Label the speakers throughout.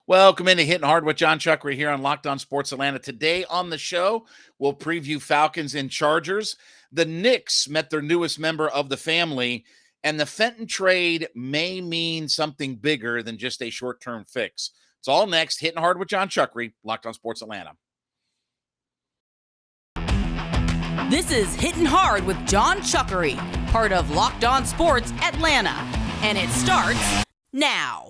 Speaker 1: Welcome into Hittin Hard with Jon Chuckery here on Locked On Sports Atlanta. Today on the show, we'll preview Falcons and Chargers. The Knicks met their newest member of the family, and the Fenton trade may mean something bigger than just a short-term fix. It's all next. Hittin Hard with Jon Chuckery, Locked On Sports Atlanta.
Speaker 2: This is Hittin Hard with Jon Chuckery, part of Locked On Sports Atlanta, and it starts now.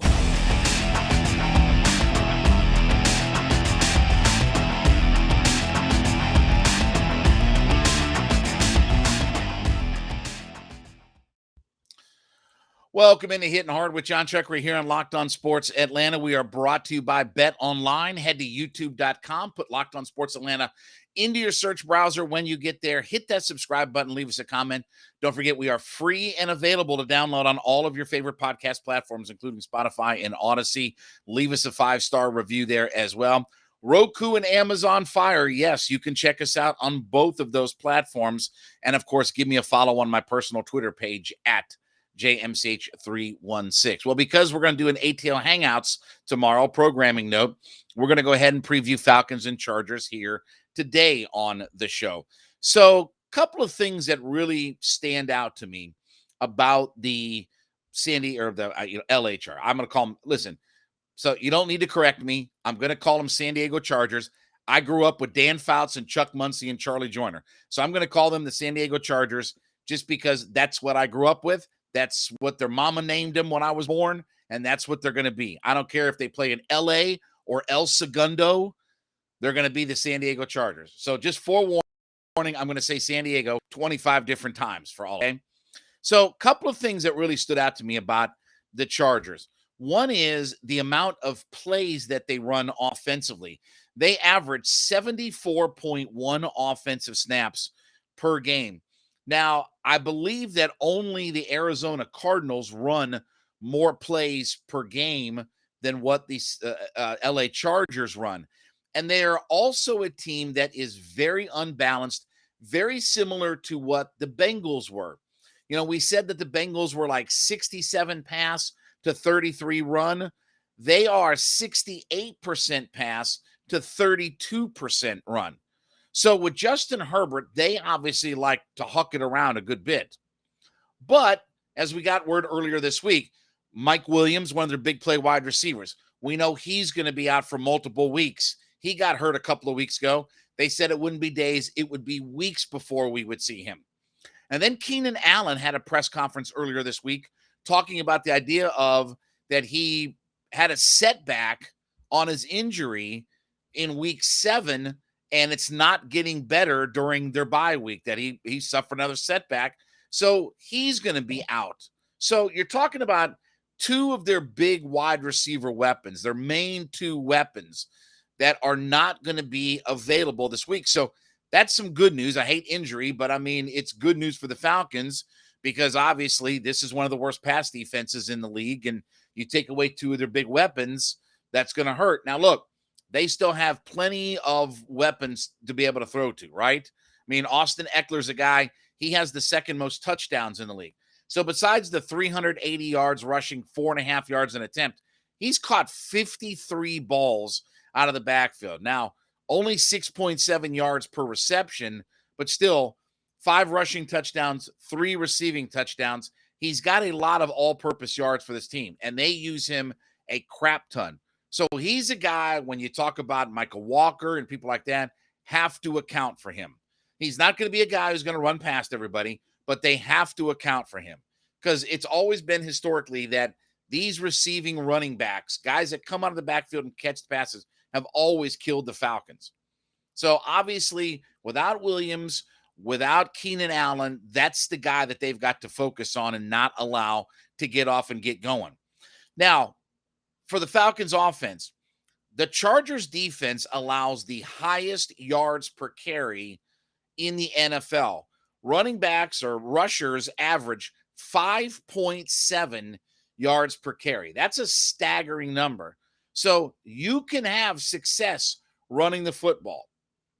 Speaker 1: Welcome into Hittin Hard with Jon Chuckery here on Locked On Sports Atlanta. We are brought to you by Bet Online. Head to youtube.com, put Locked On Sports Atlanta into your search browser. When you get there, hit that subscribe button, leave us a comment. Don't forget, we are free and available to download on all of your favorite podcast platforms, including Spotify and Odyssey. Leave us a 5-star review there as well. Roku and Amazon Fire, yes, you can check us out on both of those platforms. And, of course, give me a follow on my personal Twitter page at JMCH316. Well, because we're going to do an ATL Hangouts tomorrow, programming note, we're going to go ahead and preview Falcons and Chargers here today on the show. So, a couple of things that really stand out to me about the LHR. I'm going to call them, listen, so you don't need to correct me. I'm going to call them San Diego Chargers. I grew up with Dan Fouts and Chuck Muncie and Charlie Joyner. So I'm going to call them the San Diego Chargers just because that's what I grew up with. That's what their mama named them when I was born, and that's what they're going to be. I don't care if they play in L.A. or El Segundo. They're going to be the San Diego Chargers. So just forewarning, I'm going to say San Diego 25 different times for all. Okay? So a couple of things that really stood out to me about the Chargers. One is the amount of plays that they run offensively. They average 74.1 offensive snaps per game. Now, I believe that only the Arizona Cardinals run more plays per game than what the LA Chargers run. And they are also a team that is very unbalanced, very similar to what the Bengals were. You know, we said that the Bengals were like 67 pass to 33 run. They are 68% pass to 32% run. So with Justin Herbert, they obviously like to huck it around a good bit. But as we got word earlier this week, Mike Williams, one of their big play wide receivers, we know he's going to be out for multiple weeks. He got hurt a couple of weeks ago. They said it wouldn't be days, it would be weeks before we would see him. And then Keenan Allen had a press conference earlier this week talking about the idea of that he had a setback on his injury in week 7, and it's not getting better during their bye week, that he suffered another setback. So he's going to be out. So you're talking about two of their big wide receiver weapons, their main two weapons that are not going to be available this week. So that's some good news. I hate injury, but I mean, it's good news for the Falcons because obviously this is one of the worst pass defenses in the league. And you take away two of their big weapons, that's going to hurt. Now, look, they still have plenty of weapons to be able to throw to, right? I mean, Austin Ekeler's a guy, he has the second most touchdowns in the league. So besides the 380 yards rushing, 4.5 yards an attempt, he's caught 53 balls out of the backfield. Now, only 6.7 yards per reception, but still 5 rushing touchdowns, 3 receiving touchdowns. He's got a lot of all-purpose yards for this team, and they use him a crap ton. So he's a guy, when you talk about Michael Walker and people like that, have to account for him. He's not going to be a guy who's going to run past everybody, but they have to account for him because it's always been historically that these receiving running backs, guys that come out of the backfield and catch passes, have always killed the Falcons. So obviously, without Williams, without Keenan Allen, that's the guy that they've got to focus on and not allow to get off and get going. Now, for the Falcons offense, the Chargers defense allows the highest yards per carry in the NFL. Running backs or rushers average 5.7 yards per carry. That's a staggering number. So you can have success running the football.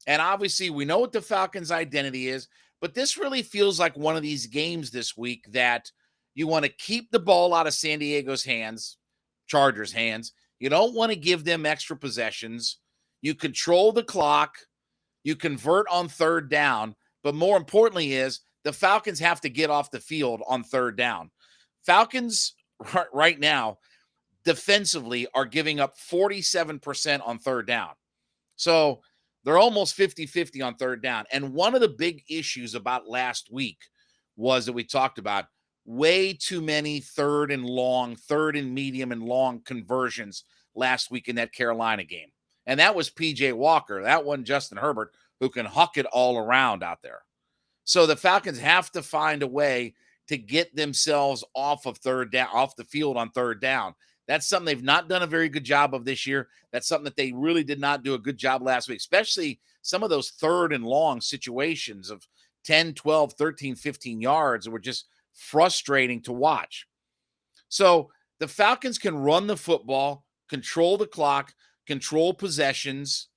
Speaker 1: And obviously we know what the Falcons' identity is, but this really feels like one of these games this week that you want to keep the ball out of San Diego's hands, Chargers' hands. You don't want to give them extra possessions. You control the clock. You convert on third down. But more importantly is the Falcons have to get off the field on third down. Falcons right now defensively are giving up 47% on third down. So they're almost 50-50 on third down. And one of the big issues about last week was that we talked about way too many third and medium and long conversions last week in that Carolina game. And that was PJ Walker. That wasn't Justin Herbert, who can huck it all around out there. So the Falcons have to find a way to get themselves off of third down, off the field on third down. That's something they've not done a very good job of this year. That's something that they really did not do a good job last week, especially some of those third and long situations of 10, 12, 13, 15 yards that were just frustrating to watch. So the Falcons can run the football, control the clock, control possessions,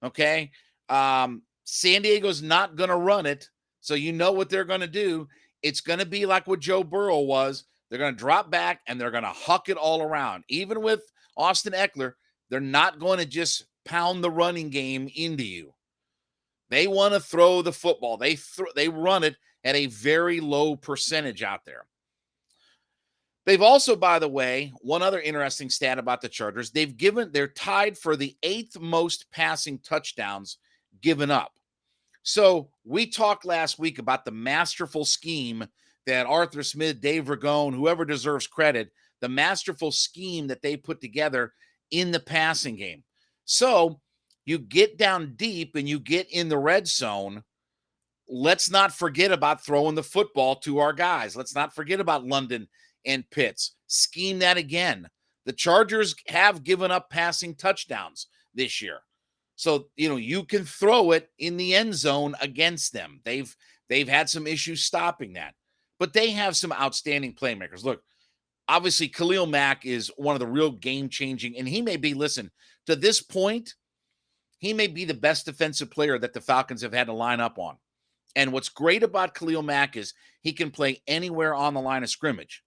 Speaker 1: okay? San Diego's not going to run it, so you know what they're going to do. It's going to be like what Joe Burrow was. They're going to drop back, and they're going to huck it all around. Even with Austin Ekeler, they're not going to just pound the running game into you. They want to throw the football. They run it at a very low percentage out there. They've also, by the way, one other interesting stat about the Chargers, they're tied for the 8th most passing touchdowns given up. So we talked last week about the masterful scheme that Arthur Smith, Dave Ragone, whoever deserves credit, the masterful scheme that they put together in the passing game. So you get down deep and you get in the red zone. Let's not forget about throwing the football to our guys. Let's not forget about London and Pitts. Scheme that again. The Chargers have given up passing touchdowns this year. So, you can throw it in the end zone against them. They've had some issues stopping that. But they have some outstanding playmakers. Look, obviously Khalil Mack is one of the real game-changing, and he may be, to this point, he may be the best defensive player that the Falcons have had to line up on. And what's great about Khalil Mack is he can play anywhere on the line of scrimmage.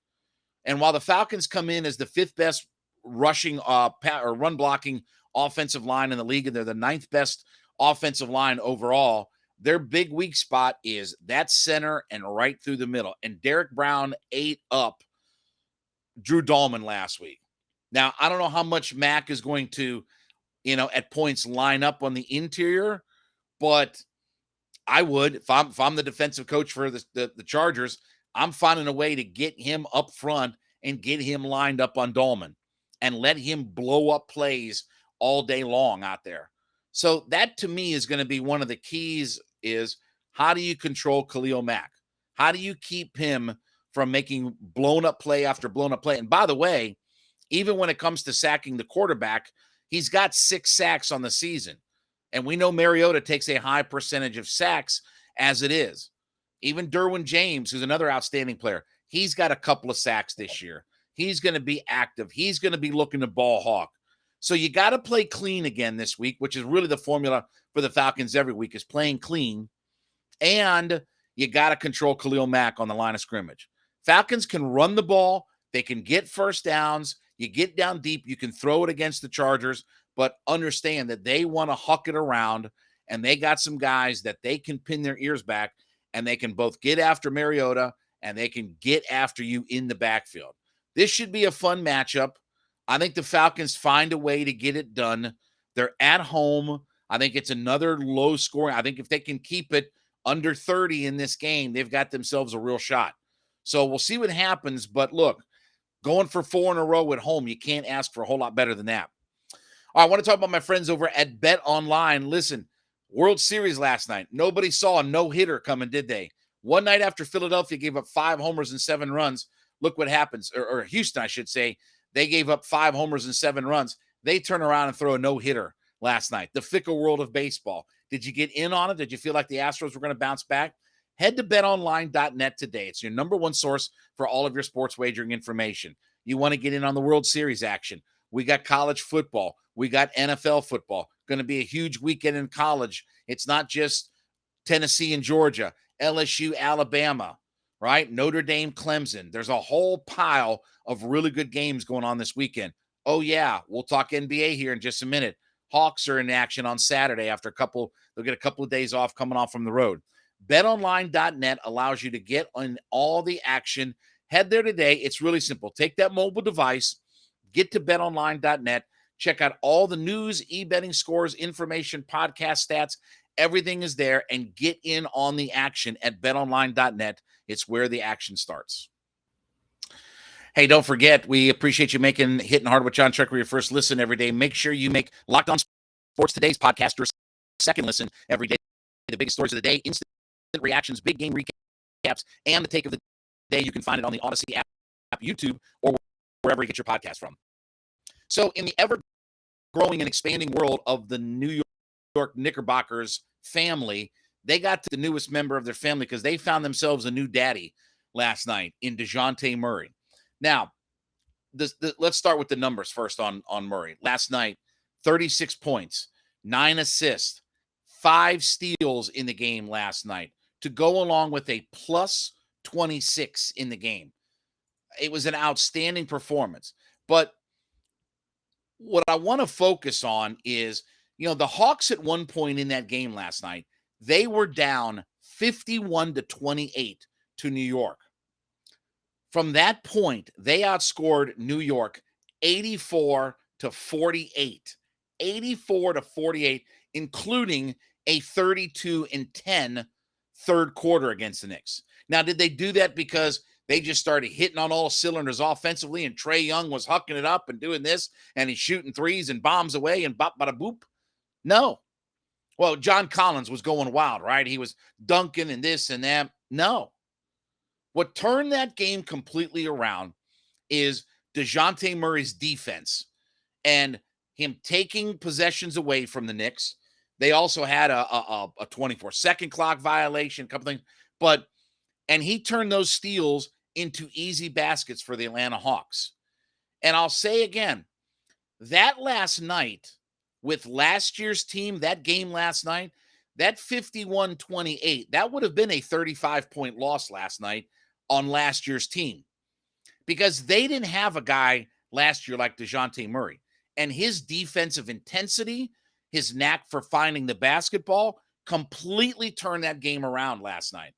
Speaker 1: And while the Falcons come in as the 5th best rushing or run blocking offensive line in the league, and they're the 9th best offensive line overall, their big weak spot is that center and right through the middle. And Derek Brown ate up Drew Dahlman last week. Now, I don't know how much Mack is going to, at points line up on the interior, but I would, if I'm the defensive coach for the Chargers, I'm finding a way to get him up front and get him lined up on Dahlman and let him blow up plays all day long out there. So that to me is going to be one of the keys, is how do you control Khalil Mack? How do you keep him from making blown up play after blown up play? And by the way, even when it comes to sacking the quarterback, he's got 6 sacks on the season. And we know Mariota takes a high percentage of sacks as it is. Even Derwin James, who's another outstanding player, he's got a couple of sacks this year. He's going to be active. He's going to be looking to ball hawk. So you got to play clean again this week, which is really the formula for the Falcons every week, is playing clean. And you got to control Khalil Mack on the line of scrimmage. Falcons can run the ball. They can get first downs. You get down deep. You can throw it against the Chargers, but understand that they want to huck it around, and they got some guys that they can pin their ears back, and they can both get after Mariota and they can get after you in the backfield. This should be a fun matchup. I think the Falcons find a way to get it done. They're at home. I think it's another low scoring. I think if they can keep it under 30 in this game, they've got themselves a real shot. So we'll see what happens. But look, going for 4 in a row at home, you can't ask for a whole lot better than that. All right, I want to talk about my friends over at Bet Online. Listen, World Series last night. Nobody saw a no-hitter coming, did they? One night after Philadelphia gave up 5 homers and 7 runs, look what happens. Or Houston, I should say. They gave up 5 homers and 7 runs. They turn around and throw a no-hitter last night. The fickle world of baseball. Did you get in on it? Did you feel like the Astros were going to bounce back? Head to betonline.net today. It's your number one source for all of your sports wagering information. You want to get in on the World Series action. We got college football. We got NFL football. Going to be a huge weekend in college. It's not just Tennessee and Georgia, LSU, Alabama, right? Notre Dame, Clemson. There's a whole pile of really good games going on this weekend. Oh, yeah. We'll talk NBA here in just a minute. Hawks are in action on Saturday after they'll get a couple of days off coming off from the road. BetOnline.net allows you to get on all the action. Head there today. It's really simple. Take that mobile device, get to BetOnline.net, check out all the news, e-betting scores, information, podcast stats. Everything is there, and get in on the action at BetOnline.net. It's where the action starts. Hey, don't forget, we appreciate you making Hittin' Hard with Jon Chuckery your first listen every day. Make sure you make Locked On Sports Today's podcast your second listen every day. The biggest stories of the day, instant reactions, big game recaps, and the take of the day. You can find it on the Odyssey app, YouTube, or wherever you get your podcast from. So in the ever-growing and expanding world of the New York Knickerbockers family, they got to the newest member of their family because they found themselves a new daddy last night in Dejounte Murray. Now, let's start with the numbers first on Murray. Last night, 36 points, 9 assists, 5 steals in the game last night to go along with a plus 26 in the game. It was an outstanding performance. But what I want to focus on is, the Hawks at one point in that game last night, they were down 51-28 to New York. From that point, they outscored New York 84-48. 84-48, including a 32-10 third quarter against the Knicks. Now, did they do that because they just started hitting on all cylinders offensively and Trae Young was hucking it up and doing this and he's shooting threes and bombs away and bop, bada, boop? No. Well, John Collins was going wild, right? He was dunking and this and that. No. What turned that game completely around is Dejounte Murray's defense and him taking possessions away from the Knicks. They also had a 24-second clock violation, a couple things, and he turned those steals into easy baskets for the Atlanta Hawks. And I'll say again, that last night with last year's team, that game last night, that 51-28, that would have been a 35-point loss last night on last year's team because they didn't have a guy last year like Dejounte Murray. And his defensive intensity, his knack for finding the basketball completely turned that game around last night.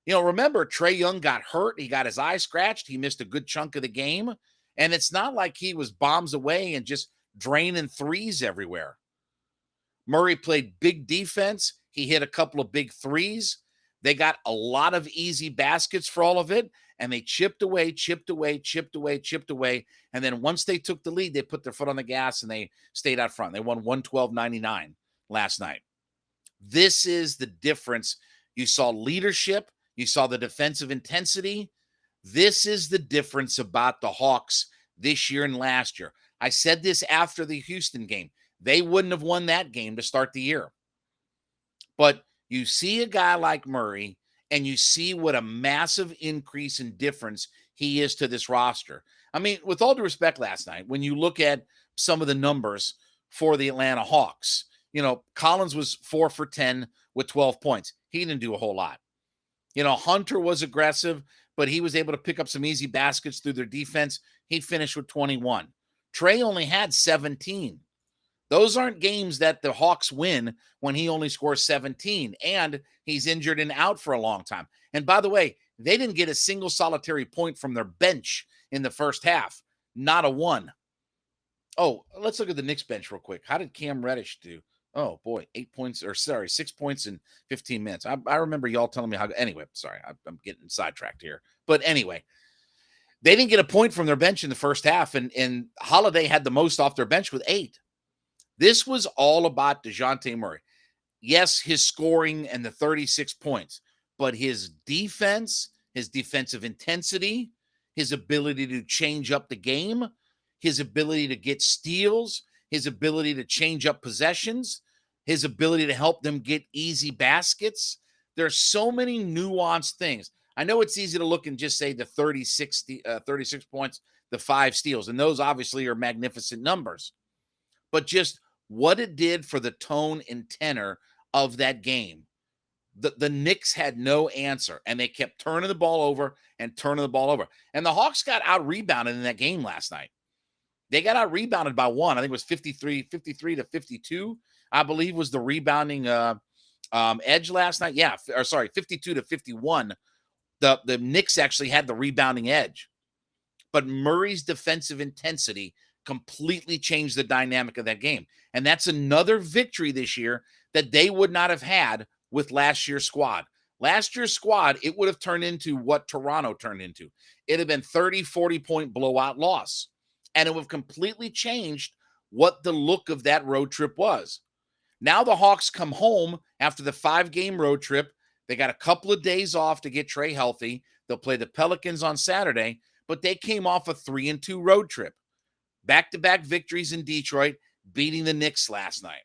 Speaker 1: Remember, Trae Young got hurt. He got his eye scratched. He missed a good chunk of the game. And it's not like he was bombs away and just draining threes everywhere. Murray played big defense. He hit a couple of big threes. They got a lot of easy baskets for all of it, and they chipped away. And then once they took the lead, they put their foot on the gas and they stayed out front. They won 112-99 last night. This is the difference. You saw leadership. You saw the defensive intensity. This is the difference about the Hawks this year and last year. I said this after the Houston game. They wouldn't have won that game to start the year. But you see a guy like Murray, and you see what a massive increase in difference he is to this roster. I mean, with all due respect, last night, when you look at some of the numbers for the Atlanta Hawks, Collins was 4 for 10 with 12 points. He didn't do a whole lot. Hunter was aggressive, but he was able to pick up some easy baskets through their defense. He finished with 21. Trae only had 17. Those aren't games that the Hawks win when he only scores 17, and he's injured and out for a long time. And by the way, they didn't get a single solitary point from their bench in the first half. Not a one. Oh, let's look at the Knicks bench real quick. How did Cam Reddish do? Oh, boy, 6 points in 15 minutes. I remember y'all telling me how. Anyway, sorry, I'm getting sidetracked here. But anyway, they didn't get a point from their bench in the first half, and Holiday had the most off their bench with 8. This was all about Dejounte Murray. Yes, his scoring and the 36 points, but his defense, his defensive intensity, his ability to change up the game, his ability to get steals, his ability to change up possessions, his ability to help them get easy baskets. There's so many nuanced things. I know it's easy to look and just say the 36 points, the 5 steals, and those obviously are magnificent numbers. But just what it did for the tone and tenor of that game. The Knicks had no answer, and they kept turning the ball over and turning the ball over. And the Hawks got out-rebounded in that game last night. They got out rebounded by one. I think it was 53 to 52, I believe was the rebounding edge last night. Yeah, 52 to 51. The Knicks actually had the rebounding edge. But Murray's defensive intensity completely changed the dynamic of that game. And that's another victory this year that they would not have had with last year's squad. Last year's squad, it would have turned into what Toronto turned into. It had been 30, 40-point blowout loss. And it would have completely changed what the look of that road trip was. Now the Hawks come home after the 5-game road trip. They got a couple of days off to get Trey healthy. They'll play the Pelicans on Saturday, but they came off a 3-2 road trip. Back-to-back victories in Detroit, beating the Knicks last night.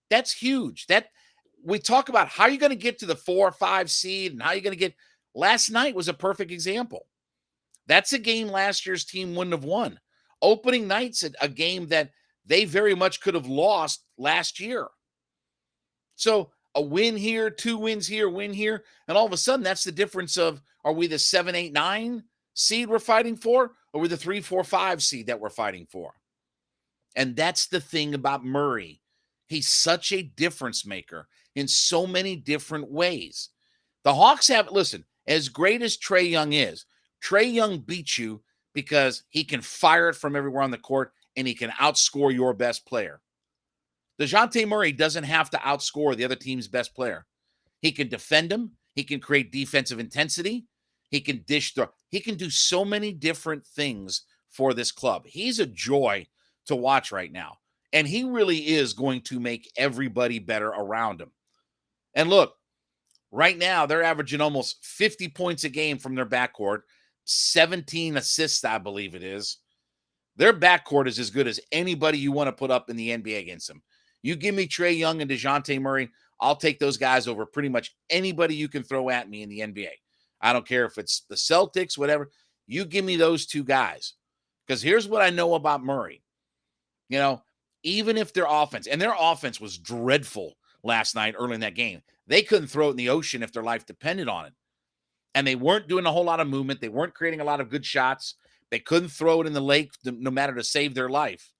Speaker 1: That's huge. That we talk about how you're going to get to the 4 or 5 seed and how you're going to get. Last night was a perfect example. That's a game last year's team wouldn't have won. Opening night's a game that they very much could have lost last year. So a win here, 2 wins here, win here, and all of a sudden that's the difference of, are we the 7, 8, 9 seed we're fighting for, or we're the 3, 4, 5 seed that we're fighting for? And that's the thing about Murray. He's such a difference maker in so many different ways. The Hawks have, listen, as great as Trae Young is, Trae Young beats you because he can fire it from everywhere on the court and he can outscore your best player. Dejounte Murray doesn't have to outscore the other team's best player. He can defend him. He can create defensive intensity. He can dish throw. He can do so many different things for this club. He's a joy to watch right now. And he really is going to make everybody better around him. And look, right now they're averaging almost 50 points a game from their backcourt, 17 assists, I believe it is. Their backcourt is as good as anybody you want to put up in the NBA against them. You give me Trae Young and Dejounte Murray, I'll take those guys over pretty much anybody you can throw at me in the NBA. I don't care if it's the Celtics, whatever. You give me those two guys. Because here's what I know about Murray. You know, even if their offense was dreadful last night early in that game, they couldn't throw it in the ocean if their life depended on it. And they weren't doing a whole lot of movement. They weren't creating a lot of good shots. They couldn't throw it in the lake no matter to save their life.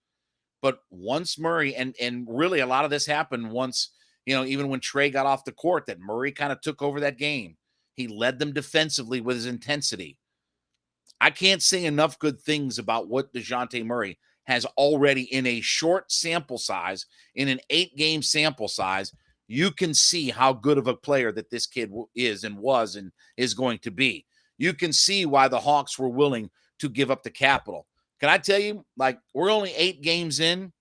Speaker 1: But once Murray, and really a lot of this happened once, you know, even when Trae got off the court, that Murray kind of took over that game. He led them defensively with his intensity. I can't say enough good things about what Dejounte Murray has already in a short sample size, in an 8-game sample size. You can see how good of a player that this kid is and was and is going to be. You can see why the Hawks were willing to give up the capital. Can I tell you, like, we're only 8 games in,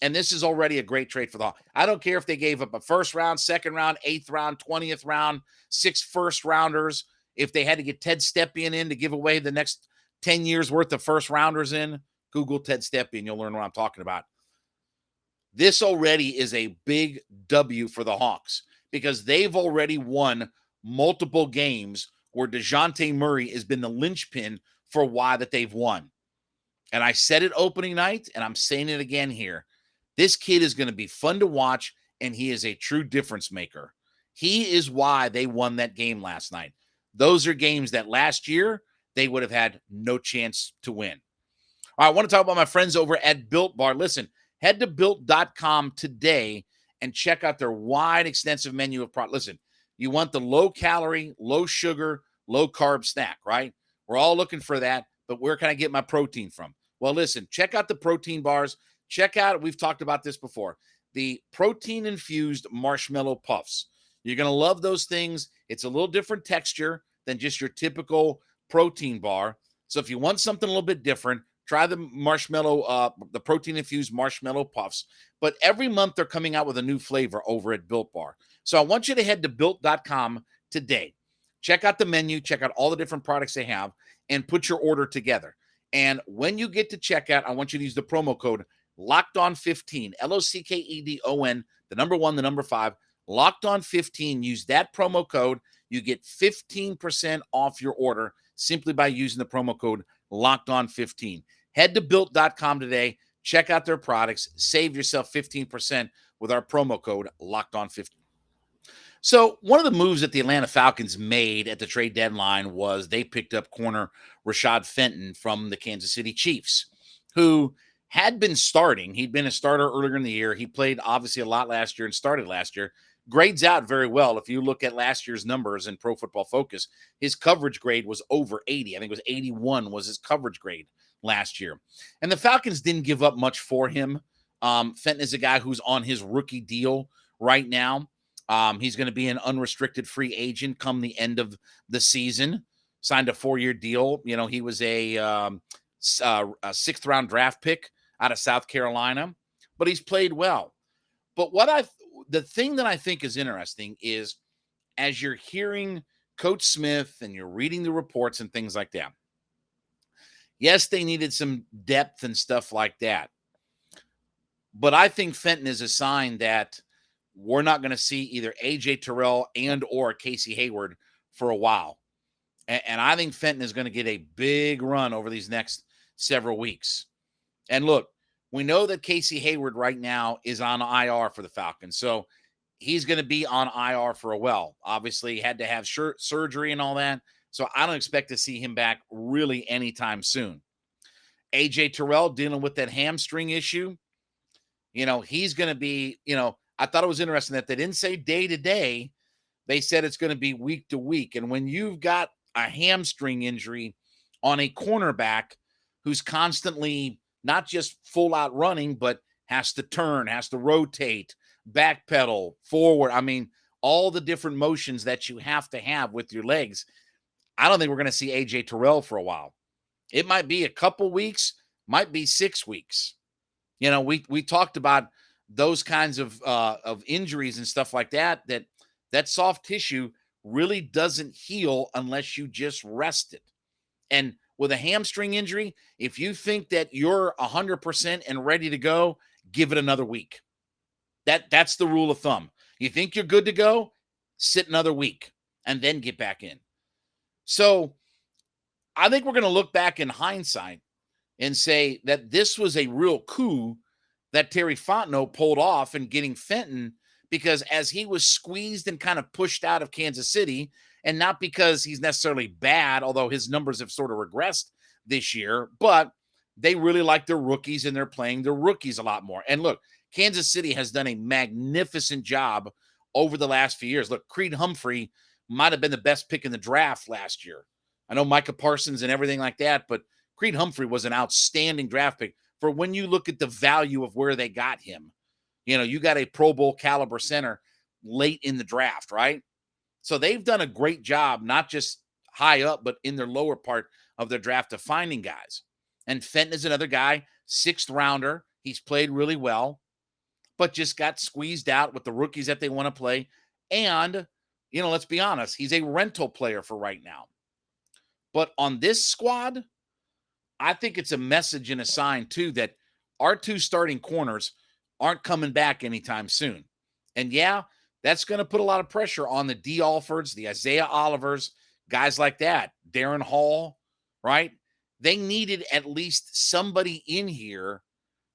Speaker 1: and this is already a great trade for the Hawks. I don't care if they gave up a first round, second round, 8th round, 20th round, 6 first-rounders. If they had to get Ted Stepien in to give away the next 10 years' worth of first-rounders in, Google Ted Stepien, you'll learn what I'm talking about. This already is a big W for the Hawks because they've already won multiple games where Dejounte Murray has been the linchpin for why that they've won. And I said it opening night, and I'm saying it again here. This kid is going to be fun to watch, and he is a true difference maker. He is why they won that game last night. Those are games that last year they would have had no chance to win. All right, I want to talk about my friends over at Built Bar. Listen, head to Built.com today and check out their wide, extensive menu of products. Listen, you want the low-calorie, low-sugar, low-carb snack, right? We're all looking for that, but where can I get my protein from? Well, listen, check out the protein bars. Check out, we've talked about this before, the protein-infused marshmallow puffs. You're going to love those things. It's a little different texture than just your typical protein bar. So if you want something a little bit different, try the the protein-infused marshmallow puffs. But every month they're coming out with a new flavor over at Built Bar. So I want you to head to Built.com today. Check out the menu, check out all the different products they have, and put your order together. And when you get to checkout, I want you to use the promo code LOCKEDON15, LOCKEDON, the number 1, the number 5, LOCKEDON15. Use that promo code. You get 15% off your order simply by using the promo code LOCKEDON15. Head to Built.com today. Check out their products. Save yourself 15% with our promo code LOCKEDON15. So one of the moves that the Atlanta Falcons made at the trade deadline was they picked up corner Rashad Fenton from the Kansas City Chiefs, who had been starting. He'd been a starter earlier in the year. He played obviously a lot last year and started last year. Grades out very well. If you look at last year's numbers in Pro Football Focus, his coverage grade was over 80. I think it was 81 was his coverage grade last year. And the Falcons didn't give up much for him. Fenton is a guy who's on his rookie deal right now. He's going to be an unrestricted free agent come the end of the season. Signed a 4-year deal. You know, he was a 6th round draft pick out of South Carolina, but he's played well. But the thing that I think is interesting is as you're hearing Coach Smith and you're reading the reports and things like that. Yes, they needed some depth and stuff like that. But I think Fenton is a sign that we're not going to see either AJ Terrell and or Casey Hayward for a while. And I think Fenton is going to get a big run over these next several weeks. And look, we know that Casey Hayward right now is on IR for the Falcons. So he's going to be on IR for a while. Obviously, he had to have surgery and all that. So I don't expect to see him back really anytime soon. AJ Terrell dealing with that hamstring issue. You know, he's going to be, you know, I thought it was interesting that they didn't say day to day. They said it's going to be week to week. And when you've got a hamstring injury on a cornerback who's constantly not just full out running, but has to turn, has to rotate, backpedal, forward. I mean, all the different motions that you have to have with your legs. I don't think we're going to see AJ Terrell for a while. It might be a couple weeks, might be 6 weeks. You know, we talked about those kinds of injuries and stuff like that, that soft tissue really doesn't heal unless you just rest it. And with a hamstring injury, if you think that you're 100% and ready to go, give it another week. That's the rule of thumb. You think you're good to go, sit another week and then get back in. So I think we're going to look back in hindsight and say that this was a real coup that Terry Fontenot pulled off in getting Fenton, because as he was squeezed and kind of pushed out of Kansas City, and not because he's necessarily bad, although his numbers have sort of regressed this year, but they really like their rookies and they're playing their rookies a lot more. And look, Kansas City has done a magnificent job over the last few years. Look, Creed Humphrey might have been the best pick in the draft last year. I know Micah Parsons and everything like that, but Creed Humphrey was an outstanding draft pick for when you look at the value of where they got him. You know, you got a Pro Bowl caliber center late in the draft, right? So they've done a great job, not just high up, but in their lower part of their draft of finding guys. And Fenton is another guy, 6th rounder. He's played really well, but just got squeezed out with the rookies that they want to play. And, you know, let's be honest, he's a rental player for right now. But on this squad, I think it's a message and a sign, too, that our 2 starting corners aren't coming back anytime soon. And, yeah, that's going to put a lot of pressure on the D. Alfords, the Isaiah Olivers, guys like that, Darren Hall, right? They needed at least somebody in here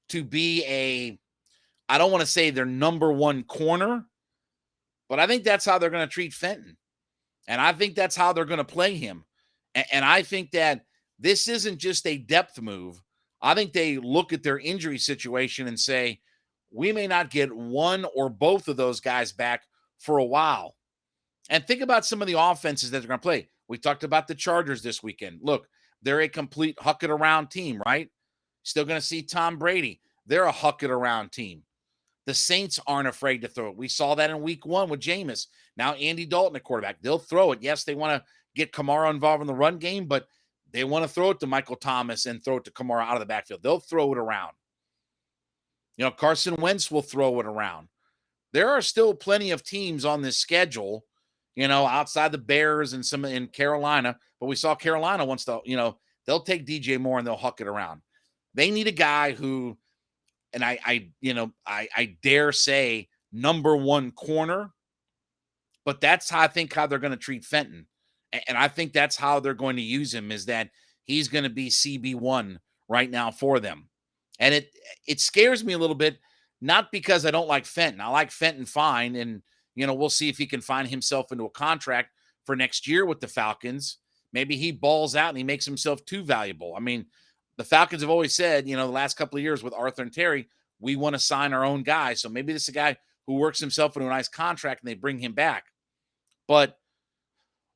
Speaker 1: to be I don't want to say their number 1 corner, but I think that's how they're going to treat Fenton. And I think that's how they're going to play him. And I think that this isn't just a depth move. I think they look at their injury situation and say, we may not get one or both of those guys back for a while. And think about some of the offenses that they're going to play. We talked about the Chargers this weekend. Look, they're a complete huck it around team, right? Still going to see Tom Brady. They're a huck it around team. The Saints aren't afraid to throw it. We saw that in week 1 with Jameis. Now Andy Dalton, the quarterback. They'll throw it. Yes, they want to get Kamara involved in the run game, but they want to throw it to Michael Thomas and throw it to Kamara out of the backfield. They'll throw it around. You know, Carson Wentz will throw it around. There are still plenty of teams on this schedule, you know, outside the Bears and some in Carolina. But we saw Carolina once, you know, they'll take DJ Moore and they'll huck it around. They need a guy who, and I dare say number 1 corner, but that's how I think how they're going to treat Fenton. And I think that's how they're going to use him, is that he's going to be CB1 right now for them. And it scares me a little bit, not because I don't like Fenton. I like Fenton fine. And, you know, we'll see if he can find himself into a contract for next year with the Falcons. Maybe he balls out and he makes himself too valuable. I mean, the Falcons have always said, the last couple of years with Arthur and Terry, we want to sign our own guy. So maybe this is a guy who works himself into a nice contract and they bring him back. But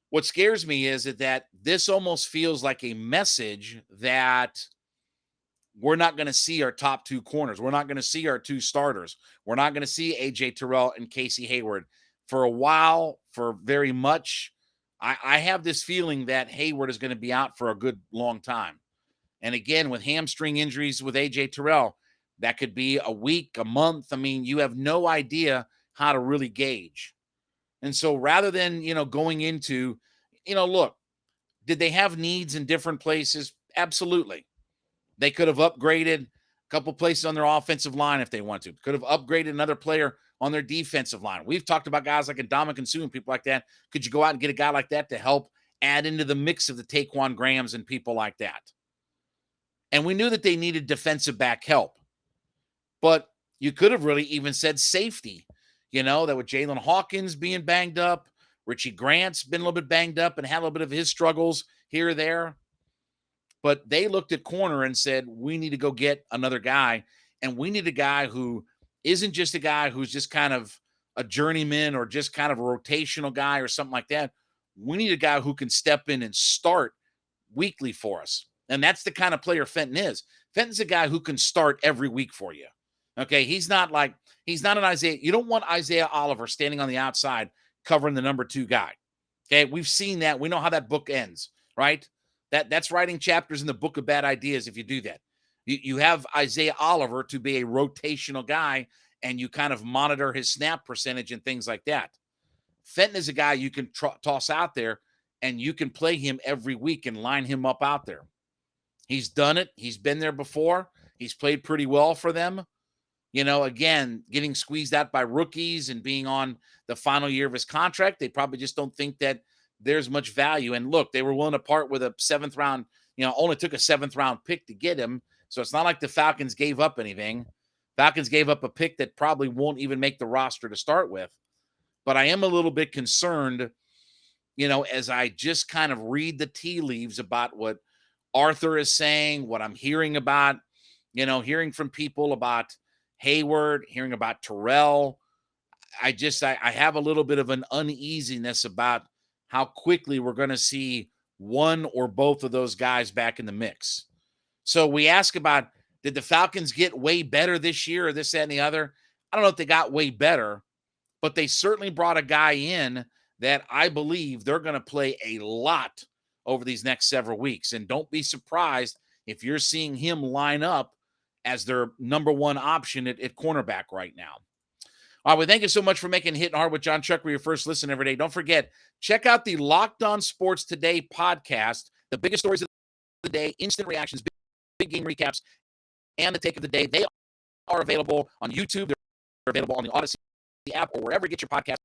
Speaker 1: what scares me is that this almost feels like a message that we're not going to see our top two corners. We're not going to see our two starters. We're not going to see A.J. Terrell and Casey Hayward for a while, for very much. I have this feeling that Hayward is going to be out for a good long time. And again, with hamstring injuries with A.J. Terrell, that could be a week, a month. I mean, you have no idea how to really gauge. And so rather than, going into, look, did they have needs in different places? Absolutely. They could have upgraded a couple places on their offensive line if they want to. Could have upgraded another player on their defensive line. We've talked about guys like Ndamukong Suh and people like that. Could you go out and get a guy like that to help add into the mix of the Taquan Grahams and people like that? And we knew that they needed defensive back help. But you could have really even said safety. That with Jalen Hawkins being banged up, Richie Grant's been a little bit banged up and had a little bit of his struggles here or there. But they looked at corner and said, we need to go get another guy. And we need a guy who isn't just a guy who's just kind of a journeyman or just kind of a rotational guy or something like that. We need a guy who can step in and start weekly for us. And that's the kind of player Fenton is. Fenton's a guy who can start every week for you. Okay, he's not an Isaiah. You don't want Isaiah Oliver standing on the outside covering the number 2 guy. Okay, we've seen that. We know how that book ends, right? That's writing chapters in the book of bad ideas if you do that. You have Isaiah Oliver to be a rotational guy, and you kind of monitor his snap percentage and things like that. Fenton is a guy you can toss out there, and you can play him every week and line him up out there. He's done it. He's been there before. He's played pretty well for them. Again, getting squeezed out by rookies and being on the final year of his contract, they probably just don't think that there's much value. And look, they were willing to part with a 7th round, only took a 7th round pick to get him. So it's not like the Falcons gave up anything. Falcons gave up a pick that probably won't even make the roster to start with. But I am a little bit concerned, as I just kind of read the tea leaves about what Arthur is saying, what I'm hearing about, hearing from people about Hayward, hearing about Terrell. I have a little bit of an uneasiness about how quickly we're going to see one or both of those guys back in the mix. So we ask about, did the Falcons get way better this year or this, that, and the other? I don't know if they got way better, but they certainly brought a guy in that I believe they're going to play a lot over these next several weeks. And don't be surprised if you're seeing him line up as their number 1 option at cornerback right now. All right, well, thank you so much for making Hittin' Hard with Jon Chuckery your first listen every day. Don't forget, check out the Locked On Sports Today podcast, the biggest stories of the day, instant reactions, big game recaps, and the take of the day. They are available on YouTube. They're available on the Odyssey app or wherever you get your podcasts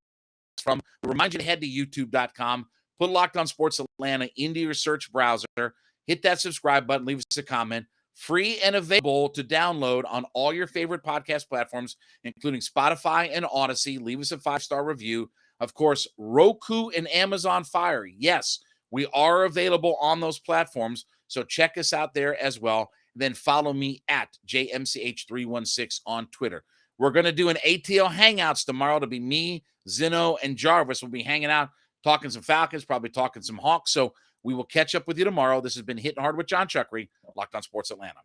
Speaker 1: from. We remind you to head to youtube.com, put Locked On Sports Atlanta into your search browser, hit that subscribe button, leave us a comment. Free and available to download on all your favorite podcast platforms, including Spotify and Odyssey. Leave us a 5-star review. Of course, Roku and Amazon Fire. Yes, we are available on those platforms, so check us out there as well. Then follow me at JMCH316 on Twitter. We're going to do an ATL Hangouts tomorrow. It'll be me, Zeno, and Jarvis. We'll be hanging out, talking some Falcons, probably talking some Hawks. So we will catch up with you tomorrow. This has been Hittin' Hard with Jon Chuckery, Locked On Sports Atlanta.